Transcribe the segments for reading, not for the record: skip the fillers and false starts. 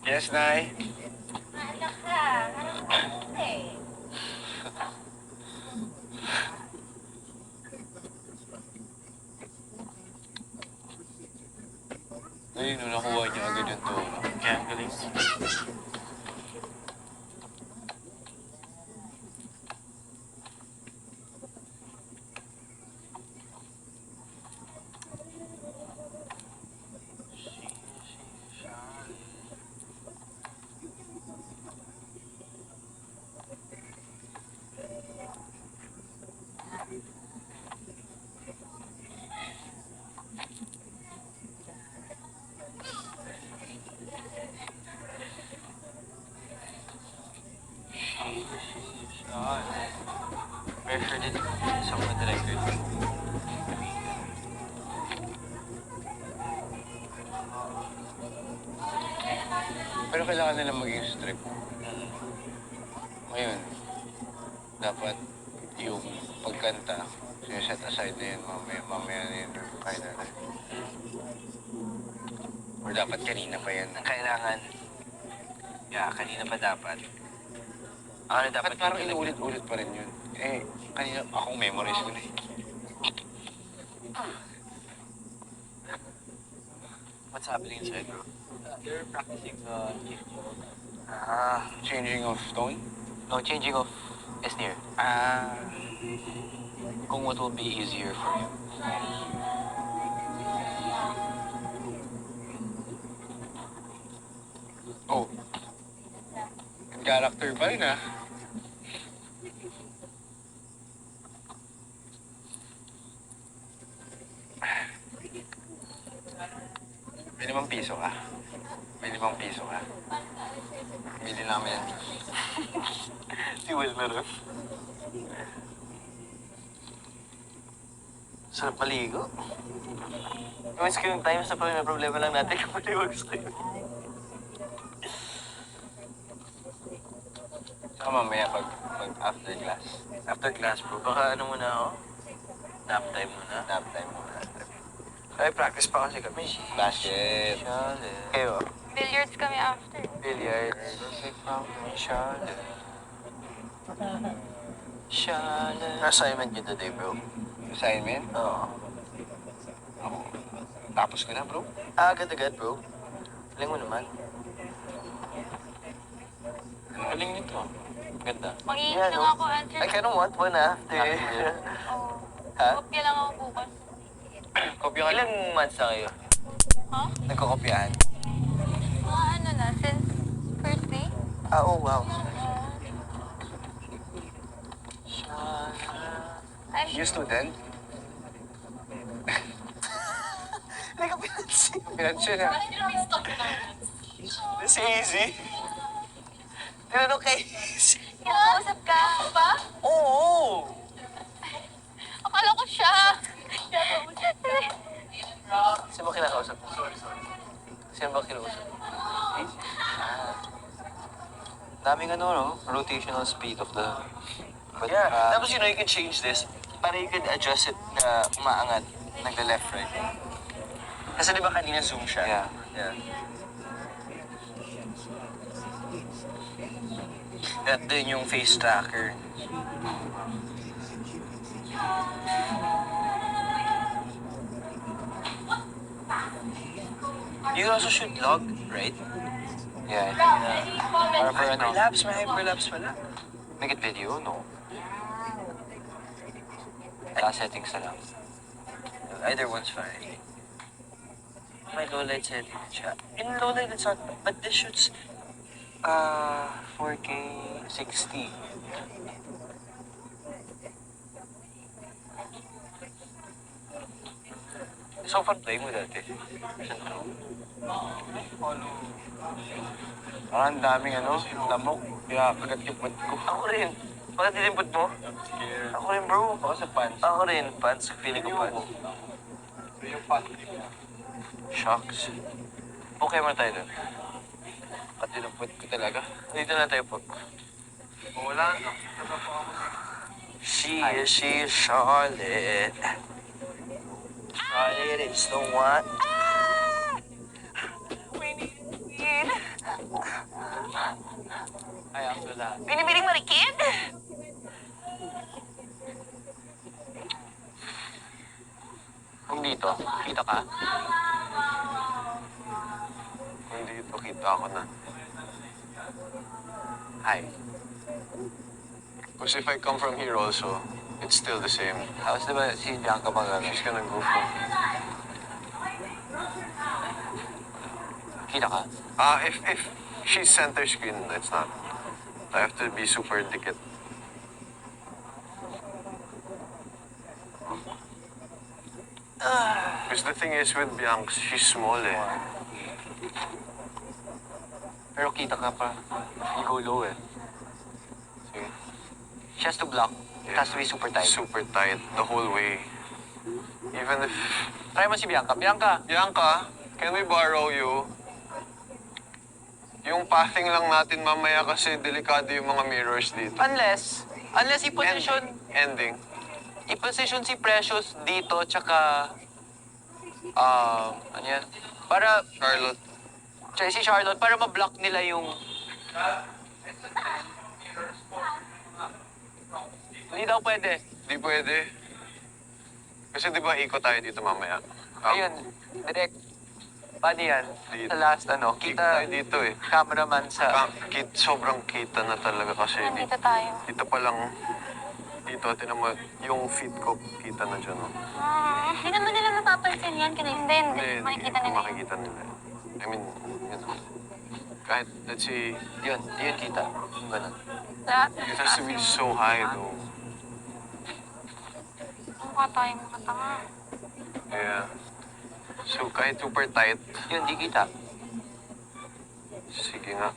Yes, Nay. Anak ka, harap ka eh. Ayun, no, nakuha niya agad yung tono. Kaya ang galing. Pressure din sa mga director. Pero kailangan nila maging strict. Ngayon, dapat yung pagkanta, set aside na yun mamaya na yun yung final. Or dapat kanina pa yan. Ang kailangan, kanina pa dapat. Ano dapat Dapat parang inuulit-ulit pa rin yun. Eh, kanina akong memories ko na eh. What's happening inside, bro? They're practicing Changing of tone? No, changing of is near. Kung what will be easier for you. Oh. Character pa rin ah. May 5 piso ka. May 5 piso ka. Bili namin yan. Si Will meron. Sarap maligo. Miss ko yung times na may problema lang natin kung maliwag sa'yo. Saka mamaya pag after class. After class, bro, baka ano muna ako? Nap time muna. Nap time muna. Ay, practice pa kasi kami. Basket. Kayo, Billiards kami after. billiards. Charlotte. Charlotte. Assignment niyo today, bro? Assignment? Oo. Ako. Tapos ko na, bro. Agad-agad, bro. Galing mo naman. Ang galing nito. Ganda. Mangingi Yeah, lang no? ako answer. I kind of want one after. Oo. Ha? Kopya lang ako bukas. Kopya ka lang. Ilang months na kayo? Ha? Nagkakopyahan? Mga ano na, since first day? Ah, oh, wow. I'm You student? Hindi ka pinansin. Pinansin ah. Si Easy. Tinanong kay Easy. Kinakausap ka ba? Oo! Akala ko siya. Sino ba kinakausap? Sino ba kinausap? Easy? Daming ano, no? Rotational speed of the... But, Yeah. Tapos, you can change this. Para you can adjust it na umaangat. Nagla-left, right? Kasi di ba kanina zoom siya? Yeah. Yeah. At din yung face tracker. You also should log, right? Yeah, I think para for ano, Hyperlapse, may hyperlapse pala. make it video, no? Last settings na lang. Either one's fine. May low light setting siya. In low light, it's not, but this shoots 4K 60. so fun playing with that eh. Parang daming ano, lamok. Kaya kagat yung butt ko. Ako rin. Bakit dinimpot mo? Ako rin, bro. Baka sa pants. Ako rin. Pants. Feeling ko pants. Yung pants. Shocks. Okay mo tayo dun. Pati ng butt ko talaga. Dito na tayo po. Wala. She is Charlotte. Charlotte is the one. We need. Ay, ang lahat. Binibining marikit! Kung dito, kita ka? Kung dito, kita ako na. Hi. Because if I come from here also, it's still the same. Tapos diba si Bianca mag She's gonna go from... Kita ka? If she's center screen, it's not. I have to be super dikit. Because the thing is with Bianca, she's small eh. Pero kita ka pa. You go low eh. See? She has to block. It has to be super tight. Super tight the whole way. Even if... Try mo si Bianca. Bianca! Bianca, can we borrow you? Yung pathing lang natin mamaya kasi delikado yung mga mirrors dito. Unless i-position, Ending. i-position si Precious dito, tsaka, ano yan? Para, Charlotte. tsaka si Charlotte, para ma-block nila yung... Hindi daw pwede. Di pwede. Kasi di ba ikot tayo dito mamaya? Ayun, direct. Paano yan? Dito. Sa last, ano, Ikot tayo kita dito eh. cameraman sa... Sobrang kita na talaga kasi Nandito tayo. dito pa lang, dito, tinan mo, yung feet ko, kita na dyan, no? Hindi naman nila mapapansin yan. Hindi. Makikita nila yun. makikita nila. I mean, you know, kahit, let's say, Yun kita. Yung ganun. it has to be so high, though. Mukha tayong mga tanga. Yeah. So, kahit super tight, Yun, di kita. sige nga.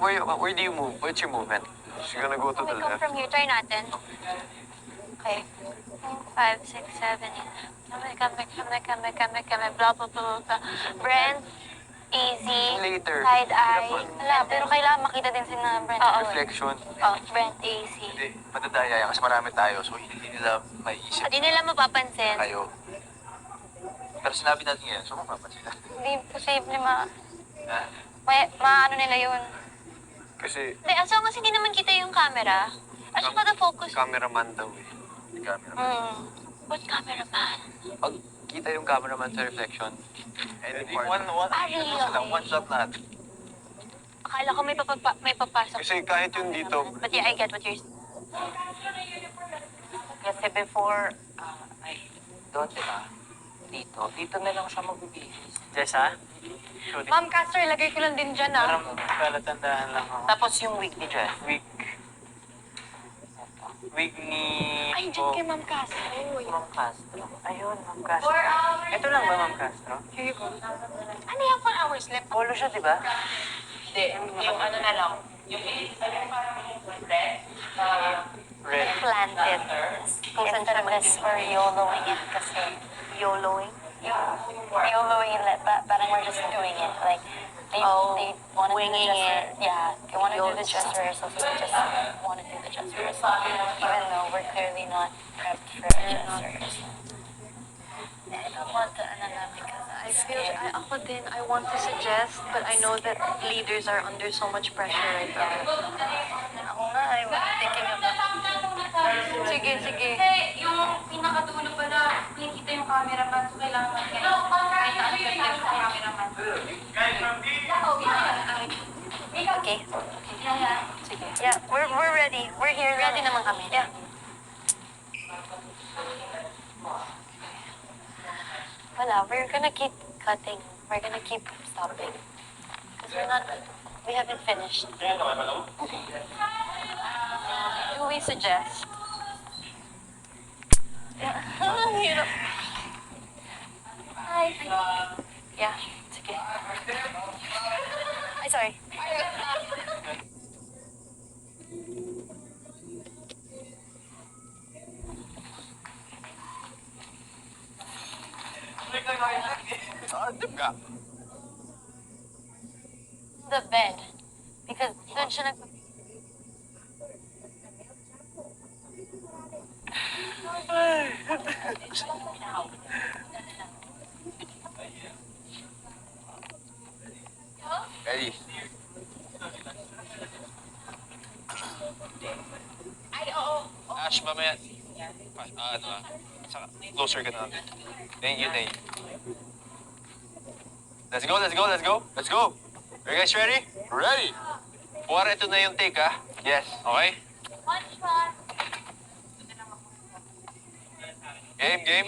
Where do you move? What's your movement? She's gonna go to Can the we come left. from here? Try natin. Okay. 5, 6, 7, 8. Kame. Blah, blah, blah, blah. Brent, easy. Later. Side eye. Wala, pero kailangan makita din si na Brent. Oo. Reflection. Brent, easy. Hindi, madadaya yan kasi marami tayo. So, hindi nila maiisip Hindi nila mapapansin. kayo. Pero sinabi natin yan, so mapapansin na. Hindi posible ma... Ah, Maano nila yun. Kasi, Hindi, as long as hindi naman kita yung camera. At saka the focus. cameraman daw eh. May camera. What cameraman? Pag kita yung cameraman sa reflection, Any hindi, part. really? one shot lahat. Akala ko may papasok. Kasi kahit yung dito, But yeah, I get what you're saying. Kasi before, doon, di ba? Dito na lang siya magbibihis. Jessa? Ma'am Castro, ilagay ko lang din dyan, Palatandaan lang ako. Tapos yung wig ni Jess. Wig ni... Ay, dyan kay Ma'am Castro. Ma'am Castro. Ayun, Ma'am Castro. Ito lang ba, Ma'am Castro? Here you go. Ano yan for our slip? Polo siya, di ba? Hindi, yung ano na lang, yung Red. Planted. Instead of this, we're YOLOing it kasi YOLOing? YOLOing it, parang we're just doing it. Like, they want to do the winging dress yeah, they want to do the dress rehearsal, so we just want to do the dress rehearsal. Even though we're clearly not prepped for a dress rehearsal. I don't want to, because I feel, ako din, I want to suggest, but I know that leaders are under so much pressure right now. Ako nga, I'm thinking of Sige. Kasi yung pinakadulo pala, nakikita yung cameraman, so kailangan kahit na unreflect sa cameraman. Okay. Sige. Yeah, we're ready. We're here. Ready naman kami. Yeah. Wala, we're gonna keep cutting. We're gonna keep stopping. Because we haven't finished. Do we suggest? Yeah. Hirap. Hi. Yeah, sige. Ay, sorry. The bed. Because doon siya nag... Ready? Ash, mamaya. Saka, closer ka na. Thank you, thank you. Let's go, let's go, let's go. Let's go. Are you guys ready? Ready? Kuwari, ito na yung take, ha? Yes. Okay? One shot. Game, game.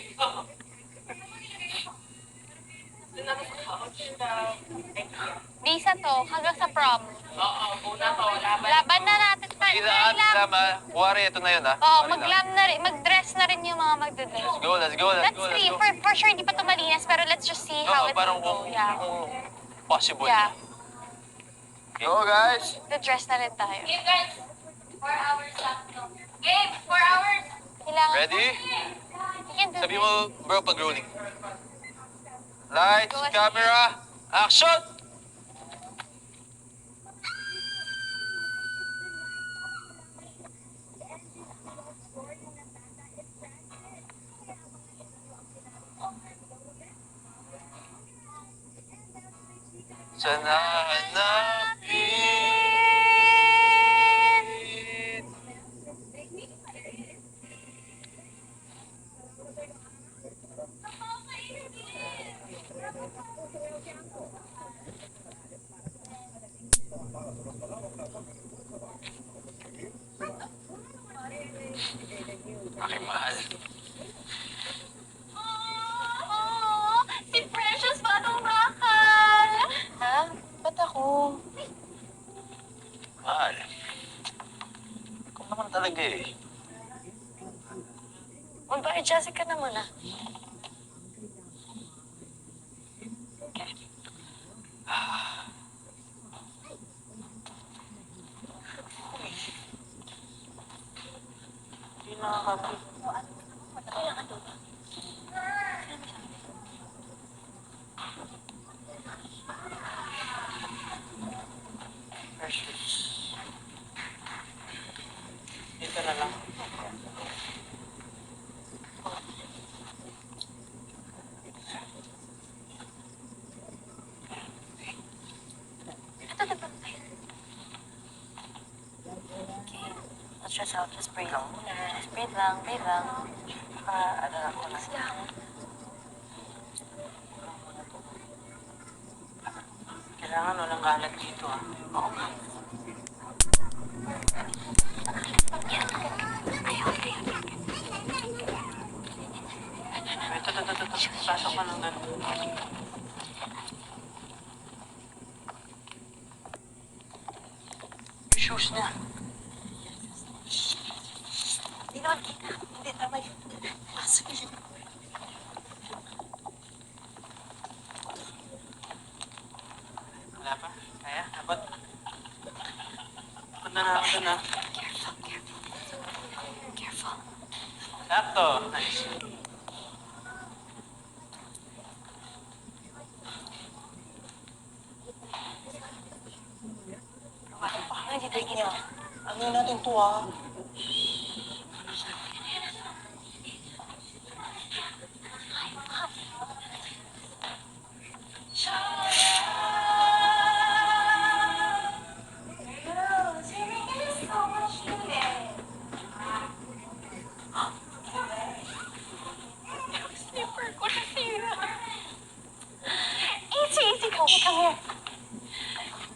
Visa to, hanggang sa prom. Oo, una to, laban. Laban na natin. Kailangan, tama. Kuwari, ito na yun, ha? Oo, Kuwari lang. mag-glam na rin, mag-dress na rin yung mga magdadress. Let's go, let's go, let's Let's go, let's see, go. for sure hindi pa ito malinis, pero let's just see how Oo, it parang will kung, go. Yeah. kung possible. Yeah. Go, guys! The dress na rin tayo. Game guys, 4 hours lang to. Game, 4 hours. Kailangan. Ready? You can do Sabi this. mo, bro, pag rolling. Lights, Go ahead. camera, action! Sana hanapin. Aking mahal. Oh, si Precious Batong Bakal. Ha? Ba't ako? Mahal. Ikaw naman talaga eh. Magpaka Jessica na muna. Hindi nakakapit. Precious. Dito na lang. Okay. Let's just out. Just breathe. Just breathe lang. Breathe lang. Ano ako na. Relax lang. Kailangan walang kalat dito, ah. Oo nga. Ito. Pasok ka lang doon. Yung shoes niya. Hindi naman kita. Hindi, tama yun. Pasok yun. Wala pa? Kaya? Abot? Abot na ako doon, ah. Careful, careful. Careful. Sakto. Nice. Ano hindi tayo ginawa? Ano natin to, ah? Slipper ko nasira. Easy, come here.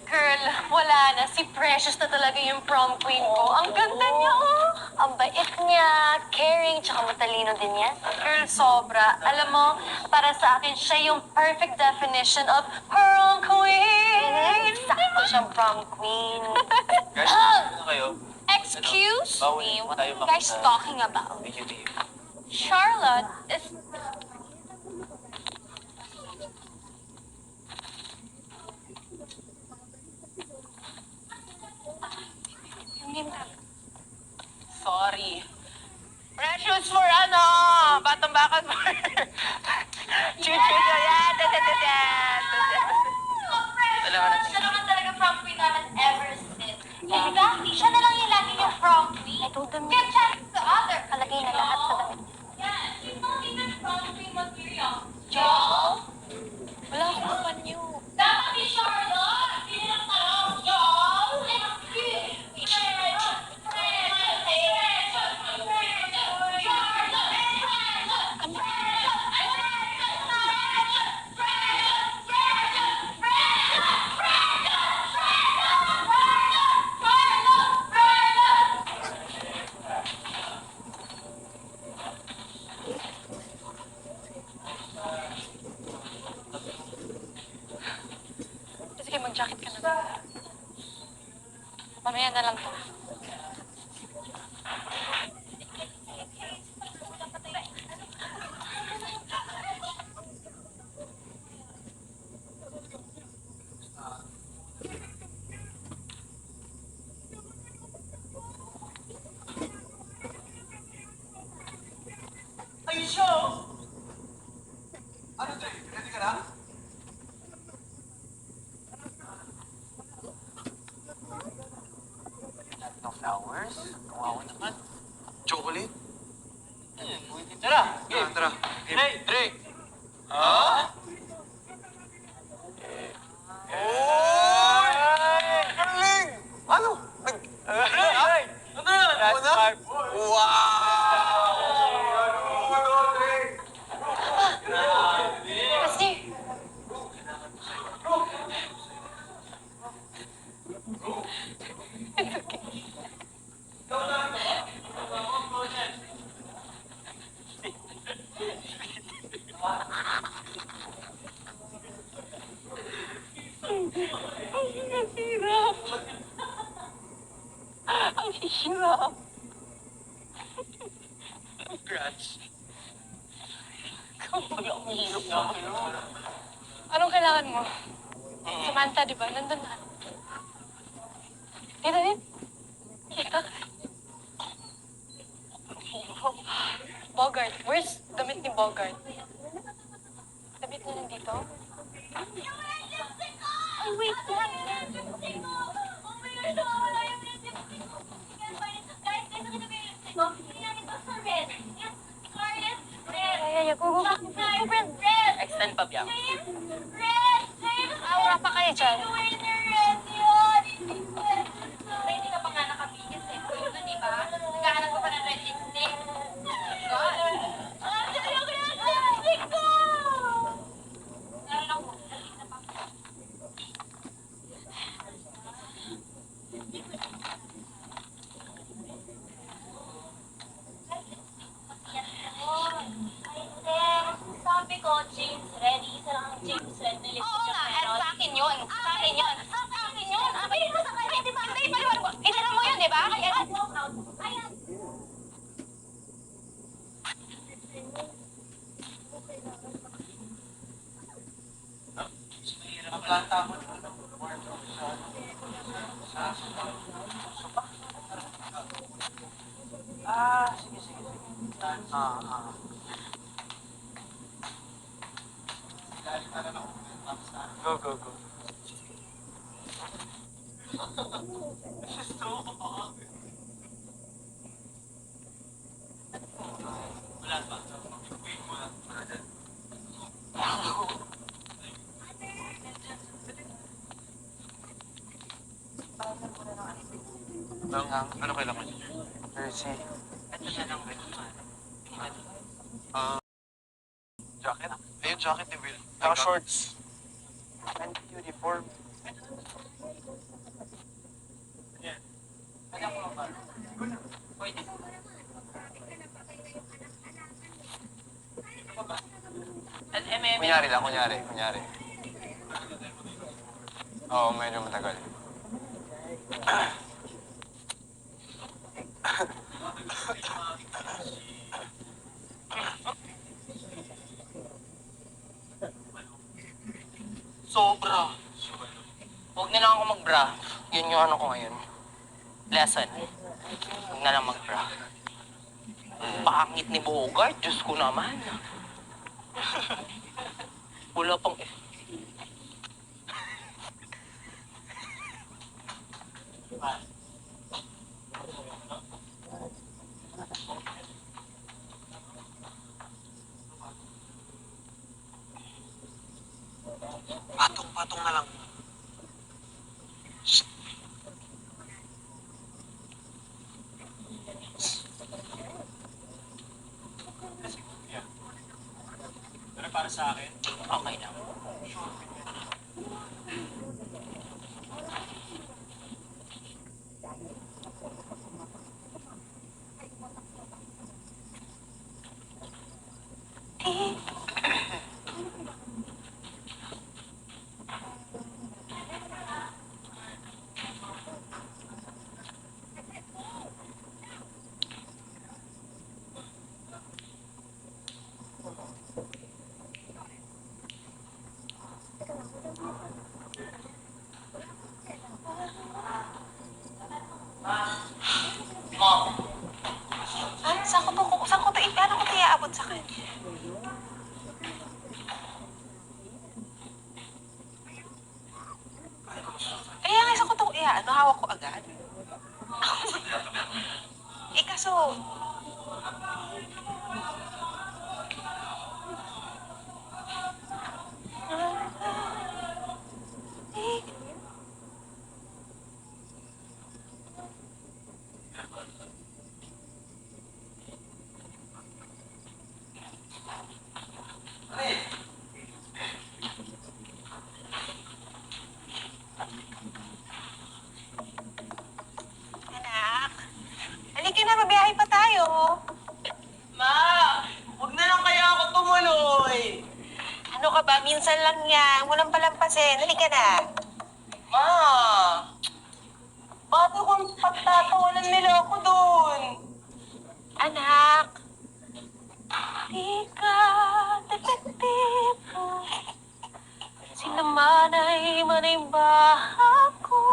Girl, wala na. Si Precious na talaga yung prom queen ko. Ang ganda niya, oh. Ang bait niya, caring, tsaka matalino din yan. Girl, sobra. Alam mo, para sa akin, siya yung perfect definition of prom queen. Sakto siyang prom queen. Guys, ano kayo? Excuse Bawal me, what tayo are you guys makita. talking about? Thank you. Charlotte is... Sorry. Precious for ano? Batang bakal for... Chuchu yan! Siya naman talaga prom queen namin ever since. Exactly. Siya na lang yung lagi yung prom queen. I told them, Give chance to others. kalagay na lahat sa damit. Yes, you don't need that prom queen material. Joel? Wala akong panyo. Dapat si Charlotte! Sino ang tanong? Joel? Excuse me. mag-jacket ka na. Mamaya na lang to. No flowers? Kawawa naman. Chocolate? Tara! Tara. Dre! Dre! Galing! Ano? Ay! Ano na? Last five. Kasi, Congrats. anong kailangan mo? Samantha, di ba? Nandun na. Dito, dito. Dito. Bogart. Where's damit ni Bogart? Damit na nandito? Ay, wait lang. Ay, go, go, go. Extend pa biyak. Awa pa kayo dyan. Hindi ka pa nga nakapigil sa ito, di ba? Naghahanap ka pa ng red lipstick. Lipstick ko! Meron ako. Sabi ko, James Red. Isa lang ang James Red na lipstick. Oo nga, at sa akin yun. Sa akin yun. Sa akin yun. Abay mo sa kanya, di ba? Hindi, paliwanag mo. Inalam mo yun, di ba? Ayan. Ayan. Ang planta ko. Sige, sige, sige. Go, go, go. Ano kailangan? Jersey. Ito na lang rin. Jacket? Ayun, jacket ni Will. Saka shorts. And uniform. Pwede. At Kunyari lang, kunyari. Oo, medyo matagal. Sobra. Huwag na lang ako mag-bra. Yun yung ano ko ngayon. Lesson. Huwag na lang mag-bra. Pangit ni Bogart. Diyos ko naman. Wala pang... Patong na lang. Pero para sa akin, Okay lang. Kaya ano, hawak ko agad. Eh kaso, anak, halika na, mabiyahe pa tayo. Ma, huwag na lang kaya ako tumuloy. Ano ka ba? Minsan lang yan. Walang palampasin. Halika na. Ma, bakit akong pagtatawanan nila ako doon? Anak. Di ka detektibo. Sinamanay man ay bahako.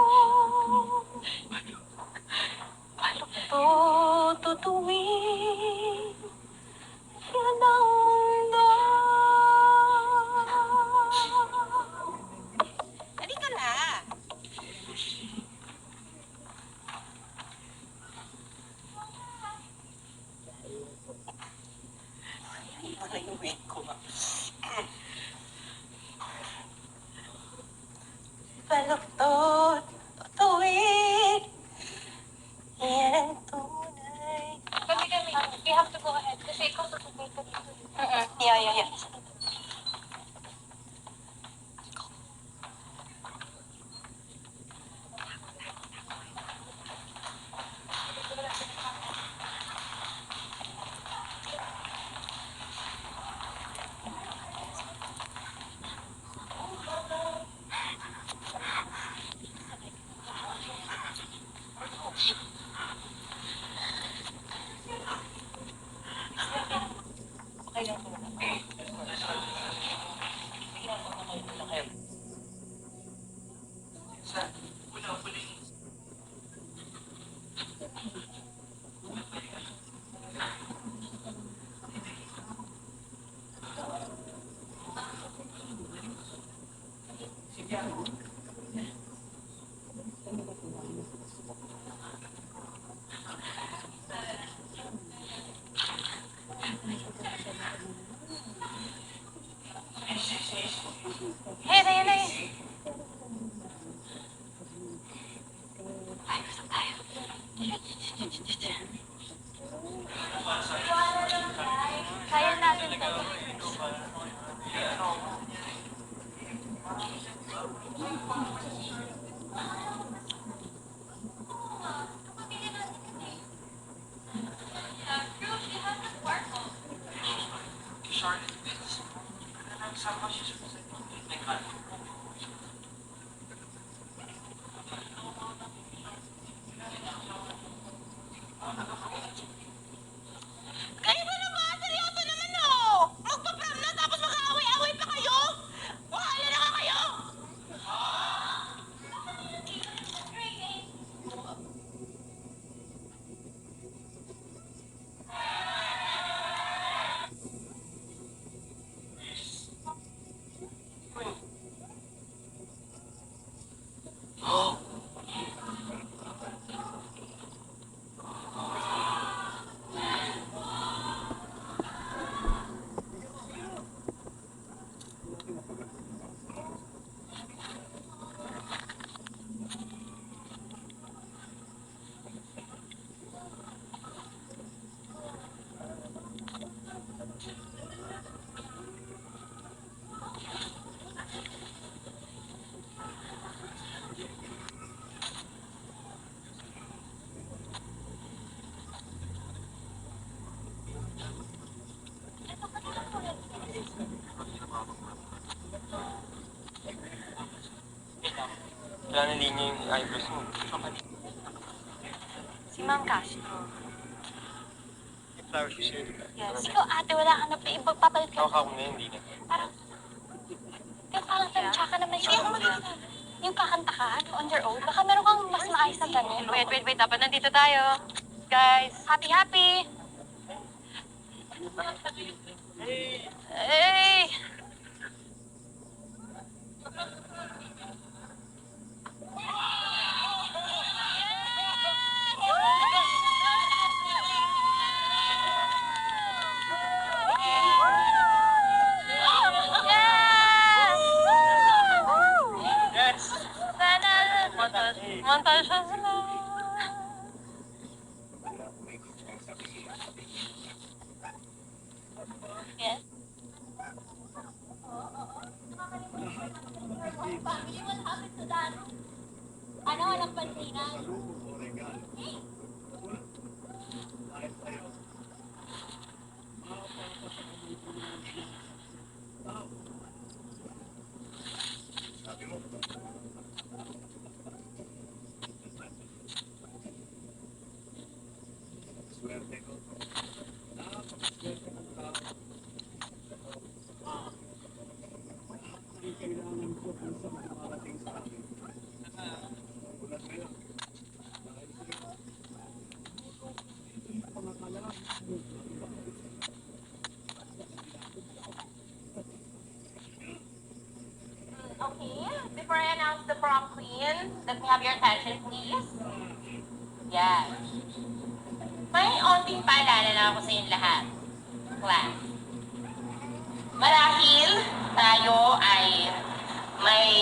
Balok to tutuwin. Yan ang mundo. Halika na. Wala yung weight ko, ma. Baluktot, tutuwid. Yan ang tunay. Kami. We have to go ahead kasi ikaw tutupin ko dito. Yeah. Hey, Rene! Kaya natin to. Kayo ba naman? Seryoso naman oh! Magpa-prom na tapos mag-aaway-aaway pa kayo? Wahala na nga kayo! Wala na linya yung eyebrows mo. Si Ma'am Castro. Flower shoes yun. Yes. Ikaw ate, wala ka na pa ipagpapalit ka. Hawak mo na yun, hindi na. Parang, tansya ka naman siya. Yung kakanta ka on your own, baka meron kang mas maayos na ganyan. Wait. Dapat nandito tayo. Guys, happy! Hey! Samantala siya sila. Yes. Ano, walang pansinan? Okay, before I announce the prom queen, let me have your attention, please. Yes. May onting paalala na ako sa inyong lahat. Class. Marahil tayo ay may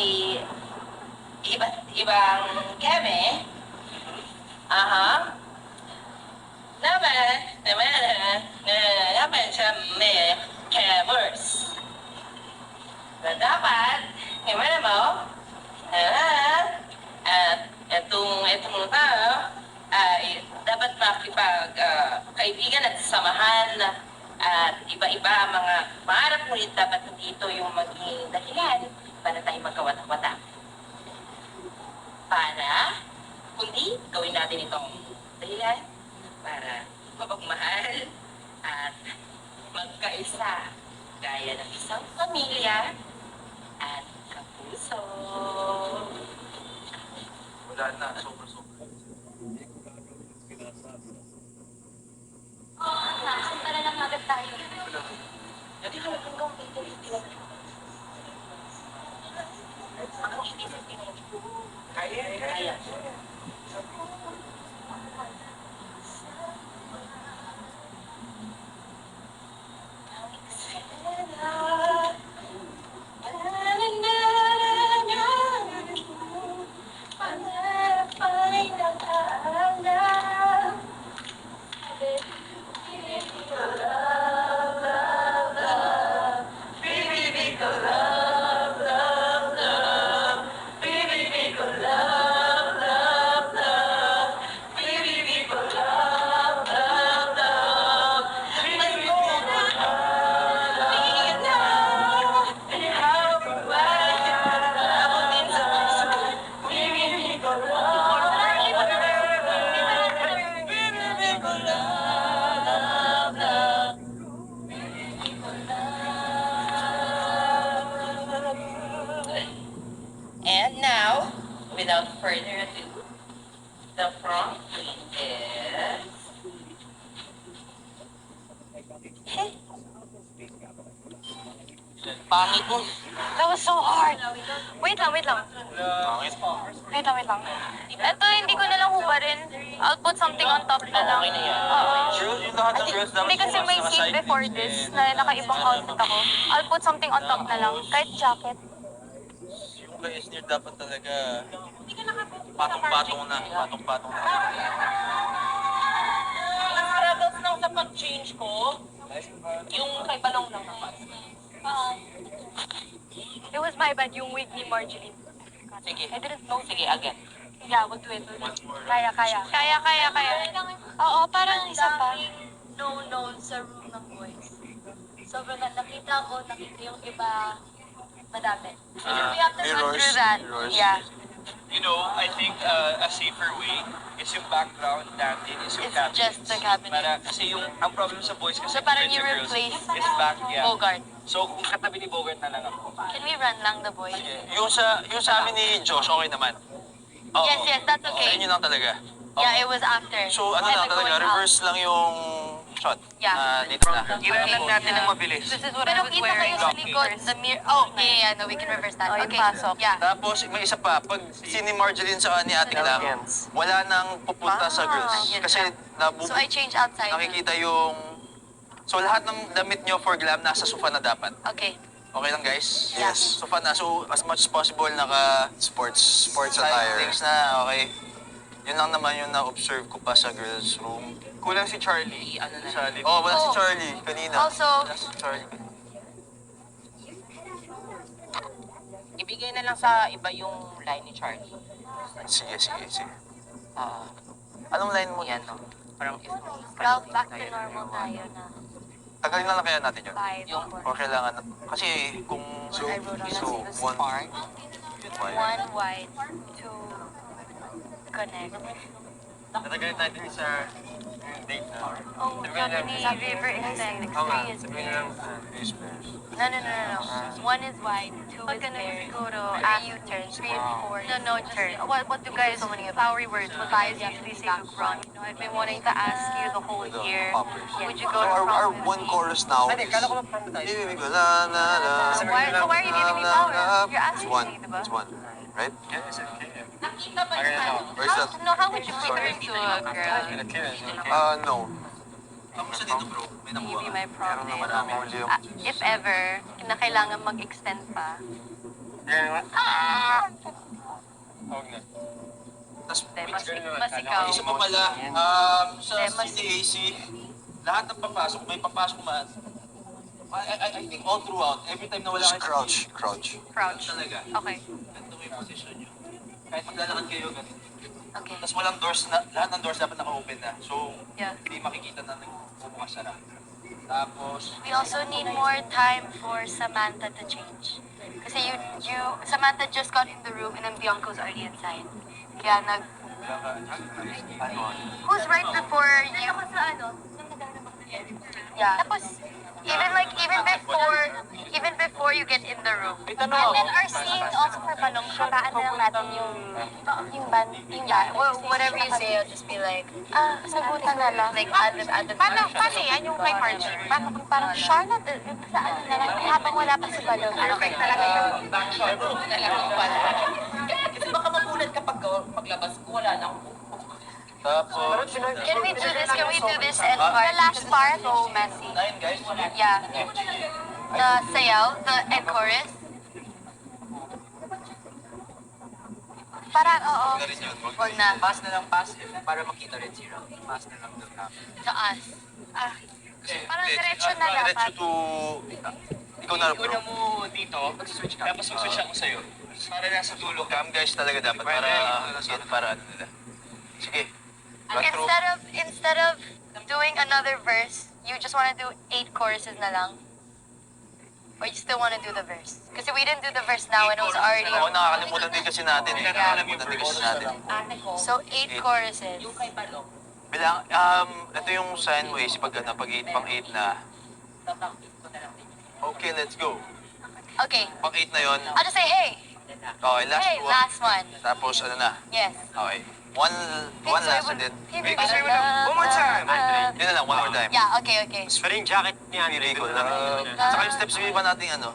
iba't ibang keme. Aha. Naman siya may kemers. Na dapat, gimana mo? At itong tao ay dapat makipag-kaibigan at samahan at iba-iba ang mga pangarap, ngunit dapat dito yung maging dahilan para tayo magkawatak-watak. Para, kundi gawin natin itong dahilan para mapagmahal at magkaisa gaya ng isang pamilya at kapuso. Wala na, sobra-sobra. Samantala lang agad tayo. Jadi kalau hanggang dito. Kaya. And now, without further ado, the prom queen is... Pangit mo. That was so hard. Wait lang. Pangit. Wait lang. Ito, hindi ko na lang hubarin. I'll put something on top na lang. Okay na yan. Oo. Girls, yung lahat ng girls dapat Hindi kasi may sa scene side before piece, this eh. na nakaibang outfit ako. I'll put something on top na lang. Kahit jacket. Yung kay Esnir dapat talaga patong-patong na. Patong-patong na. Ang struggles lang sa pag-change ko, yung kay Balong lang naman. It was my bad, yung wig ni Marjorie. Sige. I didn't know. Sige, again. Yeah, we'll do it. Kaya. Oo, parang isa pa. No sa room ng boys. Sobrang nakita yung iba madami. We have to run through that. Yeah. You know, I think a safer way is yung background natin is yung It's cabinet. just the cabinet. Para, kasi ang problem sa boys kasi So parang compared you to girls replace is back, yeah. Bogart. So, kung katabi ni Bogart na lang ako. Can we run lang the boys? Yung sa amin ni Josh, okay naman. Oo. Yes, that's Sa okay. inyo lang talaga. Yeah, it was after. So, ano And lang we're talaga, going out. reverse lang yung shot. Yeah. Dito na. Ilan lang natin ng mabilis. This is what I Pero was kita wearing. kayo sa likod. The mirror. Oh, yeah, no, we can reverse that. Okay. Yeah. Tapos, may isa pa. Pag si ni Marjeline sa ni Ating lang, wala nang pupunta sa girls. yun Kasi So I change outside. nakikita yung... So, lahat ng damit nyo for glam nasa sofa na dapat. Okay. Okay lang, guys? Yes. So, fun na. So, as much as possible, naka... Sports Side attire. things na, okay. Yun lang naman yung na-observe ko pa sa girls' room. Kulang si Charlie. Ano na? Sa oh, wala si Oh. Charlie kanina. Also- Wala si Charlie. Ibigay na lang sa iba yung line ni Charlie. Sige. Ah, Anong line mo? yan, no? Parang is... Ralph, back to normal tayo na. Tagalin na lang kaya natin yun. 5, Yung- O kailangan, kasi kung... I wrote on So, this one- part. Why? 1 wide, 2 connect. Natagalin natin sa date na. Oh, sabi ni River Extend, 3 is pairs. No. 1 is wide, 2 is pairs. Siguro, U-turn, 3 and 4 no, turn. What do guys, so many flowery words, what guys usually say to front? You know, I've been wanting to ask you the whole year, would you go to Our prom with one me? chorus now is... Kala ko prom tayo. Ibig ko, la, la, la. So why are you giving me flowers? You're It's asking one. me, diba? It's one. Right? Nakita ba niyo? Or is that... No, how would you cater to a girl? No. Kamusta dito, bro? May Can you nakuha be ka? my prom Meron naman date? ako huli yung... If ever, na kailangan mag-extend pa. Tapos, Mas ikaw. isa pa pala, sa mas- CDAC, lahat ng papasok, may papasok man. I think all throughout, every time na wala Just kayo crouch. Crouch. talaga. Okay. Ganito may position nyo. Kahit maglalakad kayo, ganito. Okay. Tapos walang doors na, lahat ng doors dapat naka-open na. So, Yeah. hindi makikita na nagbubukas sara. Tapos, We also need more time for Samantha to change. Kasi Samantha just got in the room and then Bianca's already inside. Kaya who's right before you? Yeah. Tapos, even before you get in the room. And then our scene also for balong, habaan na lang natin yung band, Whatever you say, I'll just be like, sagutan na lang. like add the Paano yan yung kay Marjorie? Parang Charlotte, sa ano na lang, habang wala pa si Balong. Perfect talaga yung Kasi baka magulat kapag maglabas ko, wala na akong tapos, Can we do this? Can we do this end part? The last part. So messy. nine guys. Yeah. The sayaw, the end chorus. Parang, oo. Na rin yun. Wag na. pass na lang, pass para makita rin si Ram. Pass na lang doon na. Taas. Parang diretso na dapat. Diretso to... Ikaw na, bro. Una mo dito, mag-switch ka. Tapos mag-switch ako sa'yo. Para nasa dulo. Cam guys talaga dapat. Para ano nila. Sige. Instead of doing another verse, you just want to do 8 choruses na lang? Or you still want to do the verse? Kasi we didn't do the verse now and it was already... Oo, nakakalimutan din kasi natin. Nakakalimutan din kasi natin. Ate ko, So 8 choruses. yung kay Balong, Bilang, ito yung sign ways pag 8 pang 8 na. tatakit ko na lang din. Okay, let's go. Okay, Pang 8 na yon. I'll just say, hey, Okay, last hey, one. last one. Tapos ano na? Yes. Okay. One last and then. Wait, one more time. Yun na lang, one more time. Yeah, okay. Pero yung jacket niya, Pili ko lang. Saka yung steps, hindi pa natin ano.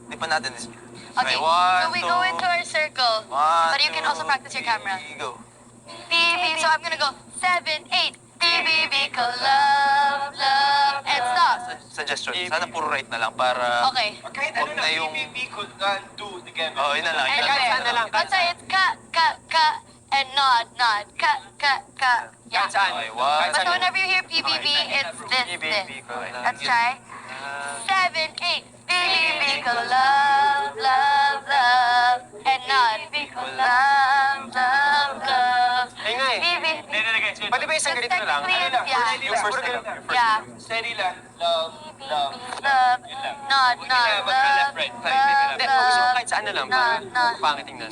Hindi pa natin. Okay, so we go into our circle. But you can also practice your camera. Go. BB, so I'm gonna go 7, 8. BBB ko love, and stop. Suggestion. Sana puro right na lang para Okay. kahit Huwag na yung... could not do together. Oo, yun na lang. And Kahit saan na lang, Let's say it's ka, and nod. Ka. Yeah. Okay, one. But whenever you hear PBB, it's this. Okay. Let's try. 7, 8. BBB ko love, and nod. Ko love. Ayun nga eh. BBB. Pwede ba isang ganito na lang? Yeah. Yung first na lang. Yeah. Steady lang. Love. Love, nod. Hindi, gusto ko kahit saan na lang. Nod. Pangit tingnan.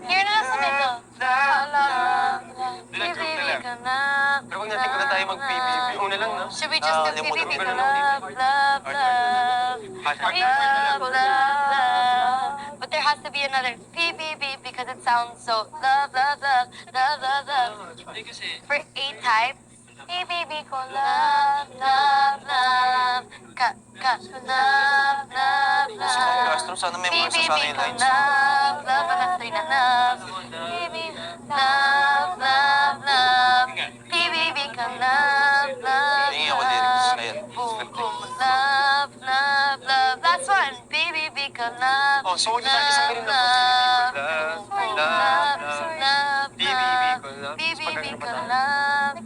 Here na lang sa middle. Pero huwag natin kung tayo mag-PBB. Una lang, no? Should we just do limutan PBB? ko na Love. But there has to be another PBB because it sounds so love. For 8 types. PBB ko love. Ka, love. Castro, sana may mga PBB sasana yung ko lines. love. Parang 3 na love. PBB, love. PBB ko love. Tingin ako lyrics. Ayan. Boom, boom, love. Last one. Oh, so huwag na tayo isang ganun lang po. BBB ko love.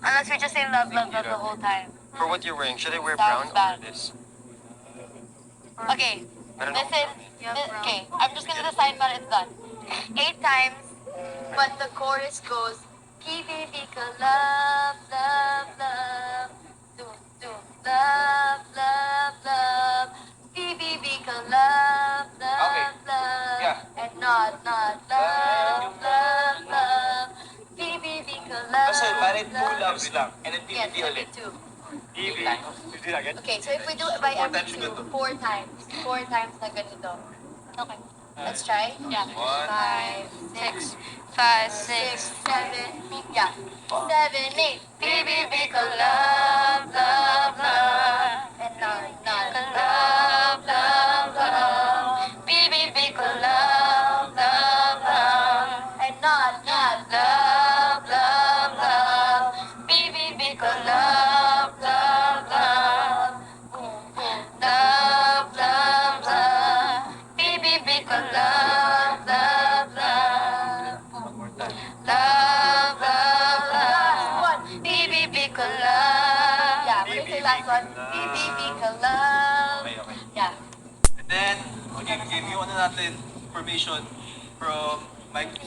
Unless we just say love the whole time. For what you're wearing, should I wear Sounds brown or bad. this? Okay, listen. Okay, I'm just gonna decide when it's done. 8 times, but the chorus goes, BBB ko love, love, love. Do, do, love, love, love. BBB ko love, love, Okay. love. Yeah. And not love, love, love. BBB ko love, Kasi parang two love. loves lang. And then Yes, BBB ulit. two. BB. Okay, so if we do it by Four every times two, ganito. 4 times. 4 times na ganito. Okay. Let's try? Yeah. 1, 5, 6, 7, yeah. 7, 8. BBB ko love, love, love. And not, love, love, love. BBB ko love, love, love. And not, love, love, love. BBB ko love, love, love. Love, love, love. BBB ko love, love, love. Love, love, love. BBB ko love. Yeah, what do you say last one? BBB ko love. Okay, okay. Yeah. And then, okay, give you ano natin, permission from Mike.